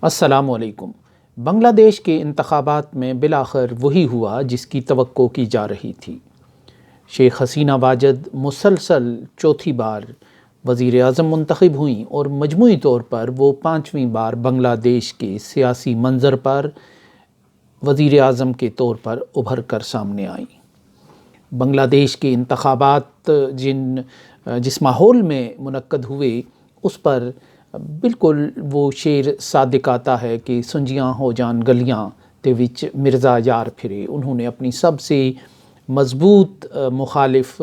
السلام علیکم۔ بنگلہ دیش کے انتخابات میں بالآخر وہی ہوا جس کی توقع کی جا رہی تھی۔ شیخ حسینہ واجد مسلسل چوتھی بار وزیر اعظم منتخب ہوئیں اور مجموعی طور پر وہ 5ویں بار بنگلہ دیش کے سیاسی منظر پر وزیر اعظم کے طور پر ابھر کر سامنے آئیں۔ بنگلہ دیش کے انتخابات جس ماحول میں منعقد ہوئے اس پر بالکل وہ شعر صادق آتا ہے کہ سنجیاں ہو جان گلیاں تے وچ مرزا یار پھرے۔ انہوں نے اپنی سب سے مضبوط مخالف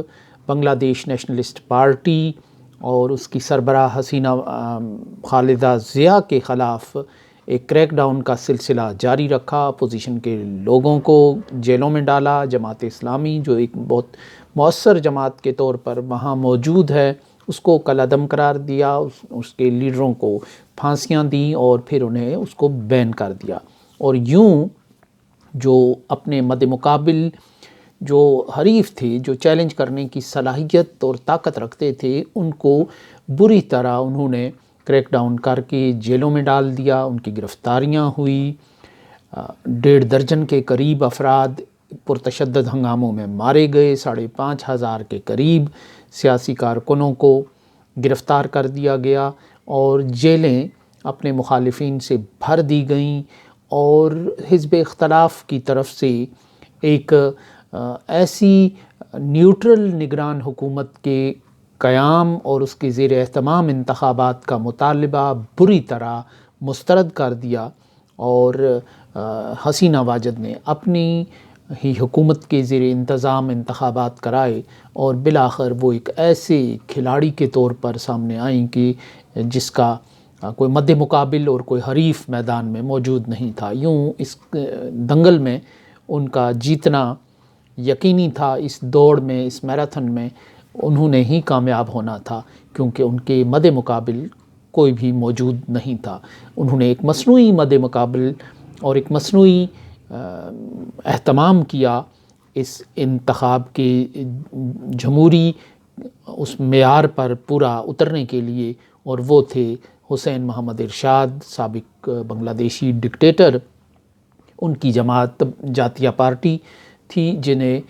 بنگلہ دیش نیشنلسٹ پارٹی اور اس کی سربراہ حسینہ خالدہ ضیاء کے خلاف ایک کریک ڈاؤن کا سلسلہ جاری رکھا، اپوزیشن کے لوگوں کو جیلوں میں ڈالا۔ جماعت اسلامی جو ایک بہت مؤثر جماعت کے طور پر وہاں موجود ہے اس کو کالعدم قرار دیا، اس کے لیڈروں کو پھانسیاں دیں اور پھر انہیں اس کو بین کر دیا۔ اور یوں جو اپنے مد مقابل جو حریف تھے، جو چیلنج کرنے کی صلاحیت اور طاقت رکھتے تھے، ان کو بری طرح انہوں نے کریک ڈاؤن کر کے جیلوں میں ڈال دیا۔ ان کی گرفتاریاں ہوئی، 1.5 درجن کے قریب افراد پرتشدد ہنگاموں میں مارے گئے، 5,500 کے قریب سیاسی کارکنوں کو گرفتار کر دیا گیا اور جیلیں اپنے مخالفین سے بھر دی گئیں، اور حزب اختلاف کی طرف سے ایک ایسی نیوٹرل نگران حکومت کے قیام اور اس کے زیر اہتمام انتخابات کا مطالبہ بری طرح مسترد کر دیا، اور حسینہ واجد نے اپنی ہی حکومت کے زیر انتظام انتخابات کرائے اور بالآخر وہ ایک ایسے کھلاڑی کے طور پر سامنے آئیں کہ جس کا کوئی مد مقابل اور کوئی حریف میدان میں موجود نہیں تھا۔ یوں اس دنگل میں ان کا جیتنا یقینی تھا، اس دوڑ میں، اس میراتھن میں انہوں نے ہی کامیاب ہونا تھا، کیونکہ ان کے مد مقابل کوئی بھی موجود نہیں تھا۔ انہوں نے ایک مصنوعی مد مقابل اور ایک مصنوعی اہتمام کیا اس انتخاب کے جمہوری اس معیار پر پورا اترنے کے لیے، اور وہ تھے حسین محمد ارشاد، سابق بنگلہ دیشی ڈکٹیٹر۔ ان کی جماعت جاتیہ پارٹی تھی جنہیں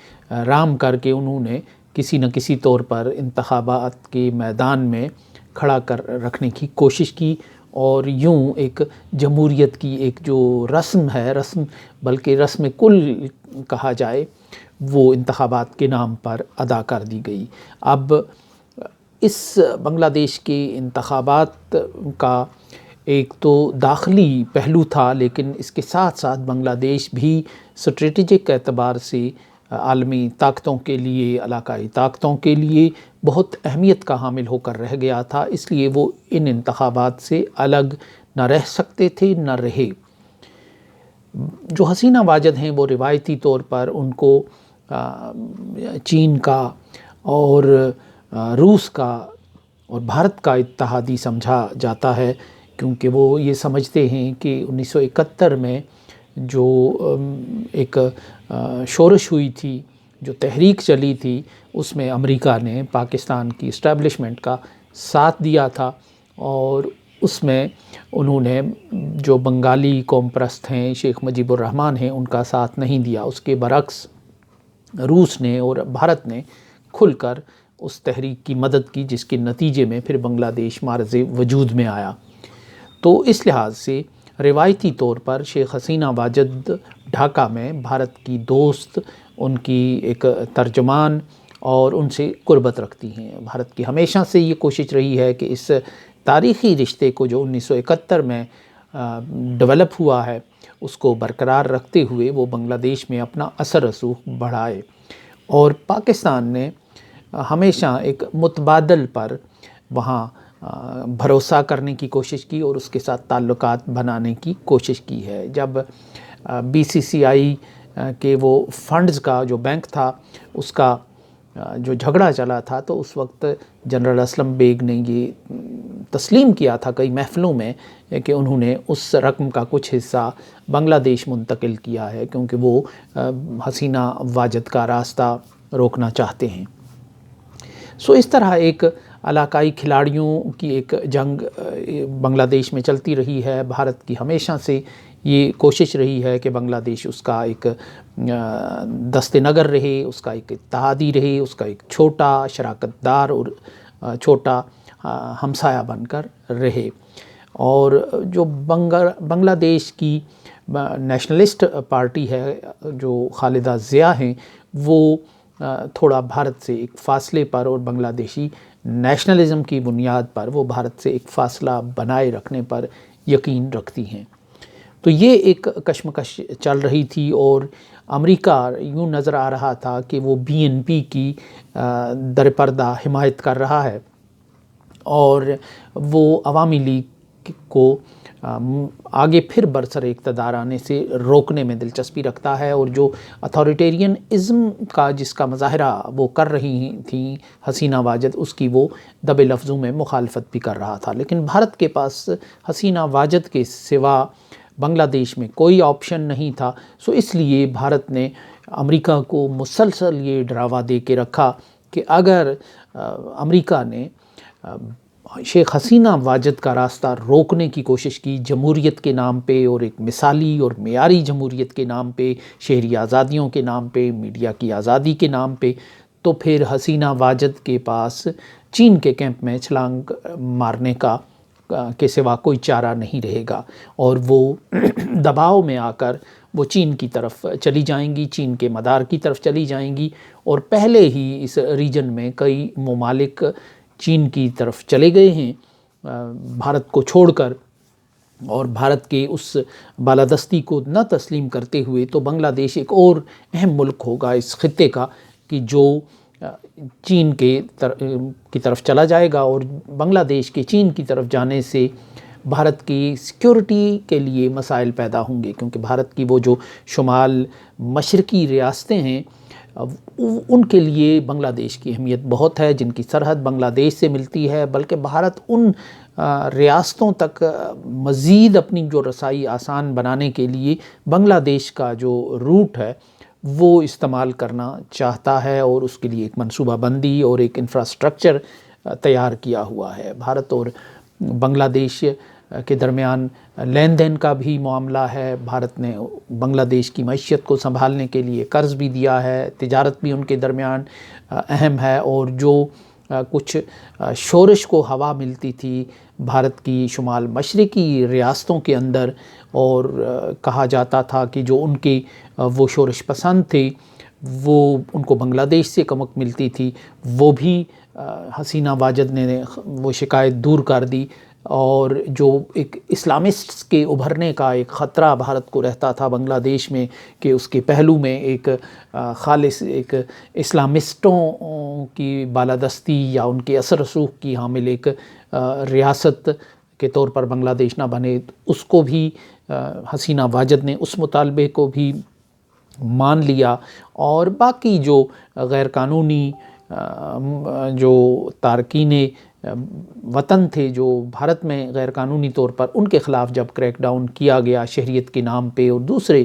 رام کر کے انہوں نے کسی نہ کسی طور پر انتخابات کے میدان میں کھڑا کر رکھنے کی کوشش کی، اور یوں ایک جمہوریت کی ایک جو رسم ہے، بلکہ رسم کل کہا جائے، وہ انتخابات کے نام پر ادا کر دی گئی۔ اب اس بنگلہ دیش کے انتخابات کا ایک تو داخلی پہلو تھا، لیکن اس کے ساتھ ساتھ بنگلہ دیش بھی اسٹریٹجک اعتبار سے عالمی طاقتوں کے لیے، علاقائی طاقتوں کے لیے بہت اہمیت کا حامل ہو کر رہ گیا تھا، اس لیے وہ ان انتخابات سے الگ نہ رہ سکتے تھے، نہ رہے۔ جو حسینہ واجد ہیں وہ روایتی طور پر ان کو چین کا اور روس کا اور بھارت کا اتحادی سمجھا جاتا ہے، کیونکہ وہ یہ سمجھتے ہیں کہ 1971 میں جو ایک شورش ہوئی تھی، جو تحریک چلی تھی، اس میں امریکہ نے پاکستان کی اسٹیبلشمنٹ کا ساتھ دیا تھا، اور اس میں انہوں نے جو بنگالی قوم پرست ہیں، شیخ مجیب الرحمن ہیں، ان کا ساتھ نہیں دیا۔ اس کے برعکس روس نے اور بھارت نے کھل کر اس تحریک کی مدد کی، جس کے نتیجے میں پھر بنگلہ دیش معرض وجود میں آیا۔ تو اس لحاظ سے روایتی طور پر شیخ حسینہ واجد ڈھاکہ میں بھارت کی دوست، ان کی ایک ترجمان اور ان سے قربت رکھتی ہیں۔ بھارت کی ہمیشہ سے یہ کوشش رہی ہے کہ اس تاریخی رشتے کو جو 1971 میں ڈیولپ ہوا ہے اس کو برقرار رکھتے ہوئے وہ بنگلہ دیش میں اپنا اثر رسوخ بڑھائے، اور پاکستان نے ہمیشہ ایک متبادل پر وہاں بھروسہ کرنے کی کوشش کی اور اس کے ساتھ تعلقات بنانے کی کوشش کی ہے۔ جب BCCI کے وہ فنڈز کا جو بینک تھا اس کا جو جھگڑا چلا تھا، تو اس وقت جنرل اسلم بیگ نے یہ تسلیم کیا تھا کئی محفلوں میں کہ انہوں نے اس رقم کا کچھ حصہ بنگلہ دیش منتقل کیا ہے، کیونکہ وہ حسینہ واجد کا راستہ روکنا چاہتے ہیں۔ سو اس طرح ایک علاقائی کھلاڑیوں کی ایک جنگ بنگلہ دیش میں چلتی رہی ہے۔ بھارت کی ہمیشہ سے یہ کوشش رہی ہے کہ بنگلہ دیش اس کا ایک دست نگر رہے، اس کا ایک اتحادی رہے، اس کا ایک چھوٹا شراکت دار اور چھوٹا ہمسایہ بن کر رہے۔ اور جو بنگلہ دیش کی نیشنلسٹ پارٹی ہے، جو خالدہ ضیاء ہیں، وہ تھوڑا بھارت سے ایک فاصلے پر اور بنگلہ دیشی نیشنلزم کی بنیاد پر وہ بھارت سے ایک فاصلہ بنائے رکھنے پر یقین رکھتی ہیں۔ تو یہ ایک کشمکش چل رہی تھی اور امریکہ یوں نظر آ رہا تھا کہ وہ BNP کی در پردہ حمایت کر رہا ہے اور وہ عوامی لیگ کو آگے پھر برسر اقتدار آنے سے روکنے میں دلچسپی رکھتا ہے، اور جو اتھارٹیرین ازم کا جس کا مظاہرہ وہ کر رہی تھیں حسینہ واجد، اس کی وہ دبے لفظوں میں مخالفت بھی کر رہا تھا۔ لیکن بھارت کے پاس حسینہ واجد کے سوا بنگلہ دیش میں کوئی آپشن نہیں تھا، سو اس لیے بھارت نے امریکہ کو مسلسل یہ ڈراوا دے کے رکھا کہ اگر امریکہ نے شیخ حسینہ واجد کا راستہ روکنے کی کوشش کی جمہوریت کے نام پہ، اور ایک مثالی اور معیاری جمہوریت کے نام پہ، شہری آزادیوں کے نام پہ، میڈیا کی آزادی کے نام پہ، تو پھر حسینہ واجد کے پاس چین کے کیمپ میں چھلانگ مارنے کے سوا کوئی چارہ نہیں رہے گا، اور وہ دباؤ میں آ کر وہ چین کی طرف چلی جائیں گی، چین کے مدار کی طرف چلی جائیں گی۔ اور پہلے ہی اس ریجن میں کئی ممالک چین کی طرف چلے گئے ہیں بھارت کو چھوڑ کر، اور بھارت کے اس بالادستی کو نہ تسلیم کرتے ہوئے تو بنگلہ دیش ایک اور اہم ملک ہوگا اس خطے کا کہ جو چین کی طرف چلا جائے گا، اور بنگلہ دیش کے چین کی طرف جانے سے بھارت کی سیکیورٹی کے لیے مسائل پیدا ہوں گے، کیونکہ بھارت کی وہ جو شمال مشرقی ریاستیں ہیں ان کے لیے بنگلہ دیش کی اہمیت بہت ہے، جن کی سرحد بنگلہ دیش سے ملتی ہے، بلکہ بھارت ان ریاستوں تک مزید اپنی جو رسائی آسان بنانے کے لیے بنگلہ دیش کا جو روٹ ہے وہ استعمال کرنا چاہتا ہے، اور اس کے لیے ایک منصوبہ بندی اور ایک انفراسٹرکچر تیار کیا ہوا ہے۔ بھارت اور بنگلہ دیش کے درمیان لین دین کا بھی معاملہ ہے، بھارت نے بنگلہ دیش کی معیشت کو سنبھالنے کے لیے قرض بھی دیا ہے، تجارت بھی ان کے درمیان اہم ہے، اور جو کچھ شورش کو ہوا ملتی تھی بھارت کی شمال مشرقی ریاستوں کے اندر، اور کہا جاتا تھا کہ جو ان کے وہ شورش پسند تھے وہ ان کو بنگلہ دیش سے کمک ملتی تھی، وہ بھی حسینہ واجد نے وہ شکایت دور کر دی، اور جو ایک اسلامسٹ کے ابھرنے کا ایک خطرہ بھارت کو رہتا تھا بنگلہ دیش میں کہ اس کے پہلو میں ایک خالص ایک اسلامسٹوں کی بالادستی یا ان کے اثر رسوخ کی حامل ایک ریاست کے طور پر بنگلہ دیش نہ بنے، اس کو بھی حسینہ واجد نے اس مطالبے کو بھی مان لیا، اور باقی جو غیر قانونی جو تارکین وطن تھے جو بھارت میں غیر قانونی طور پر، ان کے خلاف جب کریک ڈاؤن کیا گیا شہریت کے نام پہ اور دوسرے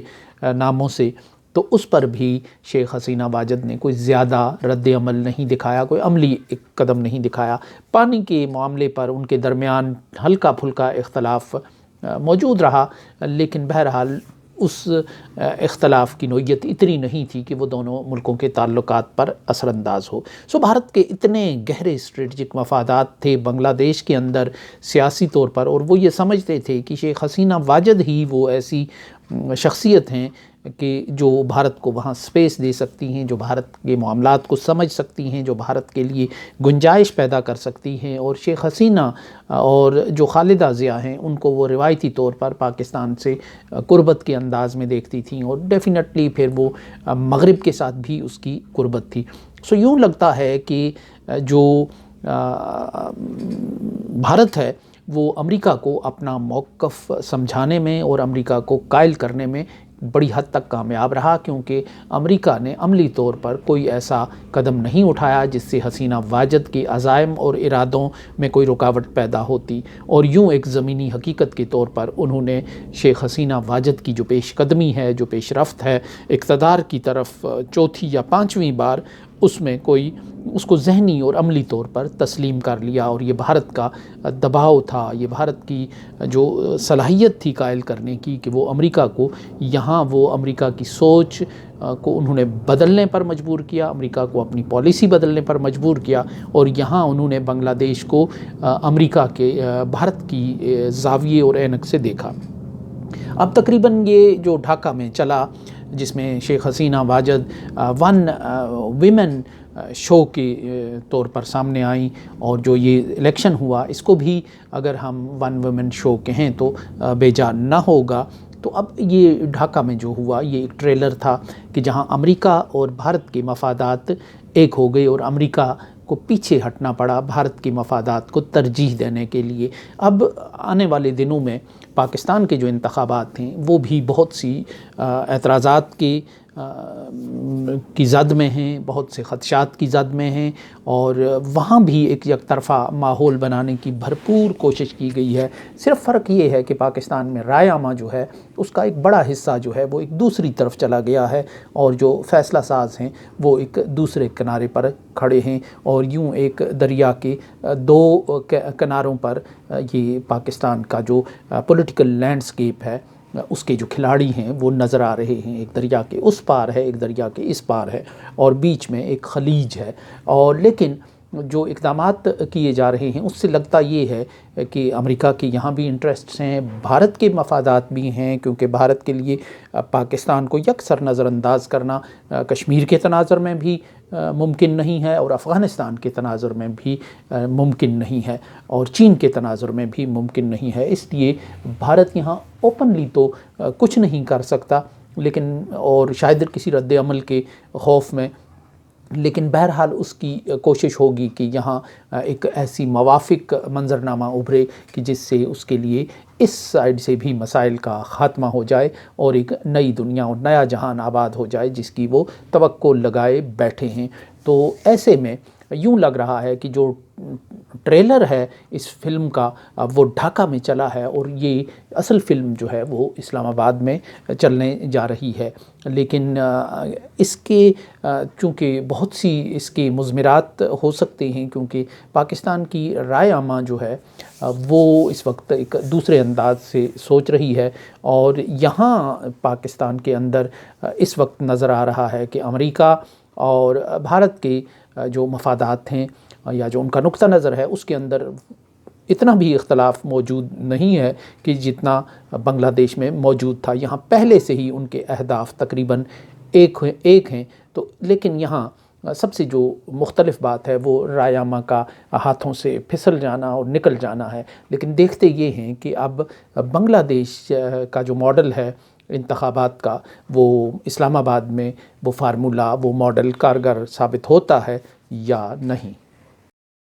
ناموں سے، تو اس پر بھی شیخ حسینہ واجد نے کوئی زیادہ رد عمل نہیں دکھایا، کوئی عملی ایک قدم نہیں دکھایا۔ پانی کے معاملے پر ان کے درمیان ہلکا پھلکا اختلاف موجود رہا، لیکن بہرحال اس اختلاف کی نوعیت اتنی نہیں تھی کہ وہ دونوں ملکوں کے تعلقات پر اثر انداز ہو۔ سو بھارت کے اتنے گہرے اسٹریٹجک مفادات تھے بنگلہ دیش کے اندر سیاسی طور پر، اور وہ یہ سمجھتے تھے کہ شیخ حسینہ واجد ہی وہ ایسی شخصیت ہیں کہ جو بھارت کو وہاں سپیس دے سکتی ہیں، جو بھارت کے معاملات کو سمجھ سکتی ہیں، جو بھارت کے لیے گنجائش پیدا کر سکتی ہیں، اور شیخ حسینہ اور جو خالدہ ضیاء ہیں ان کو وہ روایتی طور پر پاکستان سے قربت کے انداز میں دیکھتی تھیں، اور ڈیفینیٹلی پھر وہ مغرب کے ساتھ بھی اس کی قربت تھی۔ سو یوں لگتا ہے کہ جو بھارت ہے وہ امریکہ کو اپنا موقف سمجھانے میں اور امریکہ کو قائل کرنے میں بڑی حد تک کامیاب رہا، کیونکہ امریکہ نے عملی طور پر کوئی ایسا قدم نہیں اٹھایا جس سے حسینہ واجد کے عزائم اور ارادوں میں کوئی رکاوٹ پیدا ہوتی، اور یوں ایک زمینی حقیقت کے طور پر انہوں نے شیخ حسینہ واجد کی جو پیش قدمی ہے، جو پیش رفت ہے اقتدار کی طرف چوتھی یا پانچویں بار، اس میں کوئی اس کو ذہنی اور عملی طور پر تسلیم کر لیا، اور یہ بھارت کا دباؤ تھا، یہ بھارت کی جو صلاحیت تھی قائل کرنے کی کہ وہ امریکہ کو یہاں وہ امریکہ کی سوچ کو انہوں نے بدلنے پر مجبور کیا، امریکہ کو اپنی پالیسی بدلنے پر مجبور کیا، اور یہاں انہوں نے بنگلہ دیش کو امریکہ کے بھارت کی زاویے اور عینک سے دیکھا۔ اب تقریباً یہ جو ڈھاکہ میں چلا، جس میں شیخ حسینہ واجد ون ویمن شو کے طور پر سامنے آئیں، اور جو یہ الیکشن ہوا اس کو بھی اگر ہم ون ویمن شو کہیں تو بے جان نہ ہوگا۔ تو اب یہ ڈھاکہ میں جو ہوا یہ ایک ٹریلر تھا کہ جہاں امریکہ اور بھارت کے مفادات ایک ہو گئے، اور امریکہ کو پیچھے ہٹنا پڑا بھارت کے مفادات کو ترجیح دینے کے لیے۔ اب آنے والے دنوں میں پاکستان کے جو انتخابات ہیں وہ بھی بہت سی اعتراضات کی زد میں ہیں، بہت سے خدشات کی زد میں ہیں، اور وہاں بھی ایک یک طرفہ ماحول بنانے کی بھرپور کوشش کی گئی ہے۔ صرف فرق یہ ہے کہ پاکستان میں رائے عامہ جو ہے اس کا ایک بڑا حصہ جو ہے وہ ایک دوسری طرف چلا گیا ہے، اور جو فیصلہ ساز ہیں وہ ایک دوسرے کنارے پر کھڑے ہیں، اور یوں ایک دریا کے دو کناروں پر یہ پاکستان کا جو پولیٹیکل لینڈسکیپ ہے اس کے جو کھلاڑی ہیں وہ نظر آ رہے ہیں۔ ایک دریا کے اس پار ہے، ایک دریا کے اس پار ہے، اور بیچ میں ایک خلیج ہے۔ اور لیکن جو اقدامات کیے جا رہے ہیں اس سے لگتا یہ ہے کہ امریکہ کے یہاں بھی انٹرسٹس ہیں، بھارت کے مفادات بھی ہیں، کیونکہ بھارت کے لیے پاکستان کو یکسر نظر انداز کرنا کشمیر کے تناظر میں بھی ممکن نہیں ہے، اور افغانستان کے تناظر میں بھی ممکن نہیں ہے، اور چین کے تناظر میں بھی ممکن نہیں ہے۔ اس لیے بھارت یہاں اوپنلی تو کچھ نہیں کر سکتا، لیکن اور شاید کسی رد عمل کے خوف میں، لیکن بہرحال اس کی کوشش ہوگی کہ یہاں ایک ایسی موافق منظرنامہ ابھرے کہ جس سے اس کے لیے اس سائیڈ سے بھی مسائل کا خاتمہ ہو جائے، اور ایک نئی دنیا اور نیا جہان آباد ہو جائے جس کی وہ توقع لگائے بیٹھے ہیں۔ تو ایسے میں یوں لگ رہا ہے کہ جو ٹریلر ہے اس فلم کا وہ ڈھاکہ میں چلا ہے، اور یہ اصل فلم جو ہے وہ اسلام آباد میں چلنے جا رہی ہے۔ لیکن اس کے چونکہ بہت سی اس کے مضمرات ہو سکتے ہیں، کیونکہ پاکستان کی رائے عامہ جو ہے وہ اس وقت ایک دوسرے انداز سے سوچ رہی ہے، اور یہاں پاکستان کے اندر اس وقت نظر آ رہا ہے کہ امریکہ اور بھارت کے جو مفادات ہیں یا جو ان کا نقطہ نظر ہے اس کے اندر اتنا بھی اختلاف موجود نہیں ہے کہ جتنا بنگلہ دیش میں موجود تھا۔ یہاں پہلے سے ہی ان کے اہداف تقریباً ایک ہیں، تو لیکن یہاں سب سے جو مختلف بات ہے وہ رائے عامہ کا ہاتھوں سے پھسل جانا اور نکل جانا ہے۔ لیکن دیکھتے یہ ہیں کہ اب بنگلہ دیش کا جو ماڈل ہے انتخابات کا، وہ اسلام آباد میں وہ فارمولہ، وہ ماڈل کارگر ثابت ہوتا ہے یا نہیں۔